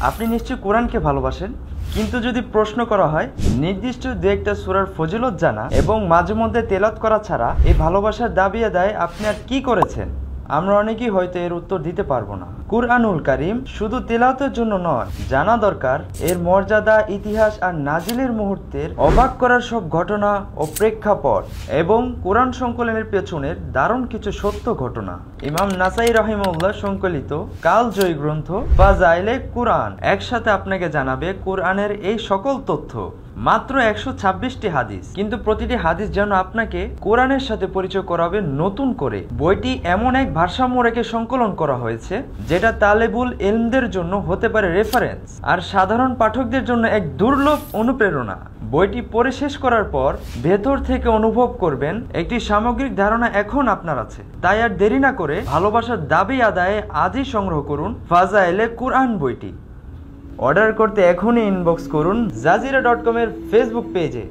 আপনি নিশ্চয়ই কোরআনকে ভালোবাসেন, কিন্তু যদি প্রশ্ন করা হয় নির্দিষ্ট দু একটা সূরার ফজিলত জানা এবং মাঝে মধ্যে তেলাওয়াত করা ছাড়া এই ভালোবাসার দাবি আদায় আপনি আর কি করেছেন, আমরা অনেকেই হয়তো এর উত্তর দিতে পারবো না। কুরআনুল কারীম শুধু তেলাওয়াতের জন্য নয়, জানা দরকার এর মর্যাদা, ইতিহাস আর নাজিলের মুহূর্তের অবাক করার সব ঘটনা ও প্রেক্ষাপট এবং কোরআন সংকলনের পেছনের দারুণ কিছু সত্য ঘটনা। ইমাম নাসাই রাহিমাহুল্লাহ সংকলিত কালজয়ী গ্রন্থ ফাযাইলে কুরআন একসাথে আপনাকে জানাবে কোরআনের এই সকল তথ্য। মাত্র 126টি হাদিস, কিন্তু প্রতিটি হাদিস যেন আপনাকে কোরআনের সাথে পরিচয় করাবে নতুন করে। বইটি এমন এক ভারসাম্য রেখে সংকলন করা হয়েছে যেটা তালেবুল ইলমদের জন্য হতে পারে রেফারেন্স আর সাধারণ পাঠকদের জন্য এক দুর্লভ অনুপ্রেরণা। বইটি পড়ে শেষ করার পর ভেতর থেকে অনুভব করবেন একটি সামগ্রিক ধারণা এখন আপনার আছে। তাই আর দেরি না করে ভালোবাসার দাবি আদায়ে আজই সংগ্রহ করুন ফাযাইলে কুরআন বইটি। অর্ডার করতে এখনই ইনবক্স করুন জাজিরা.com এর ফেসবুক পেজে।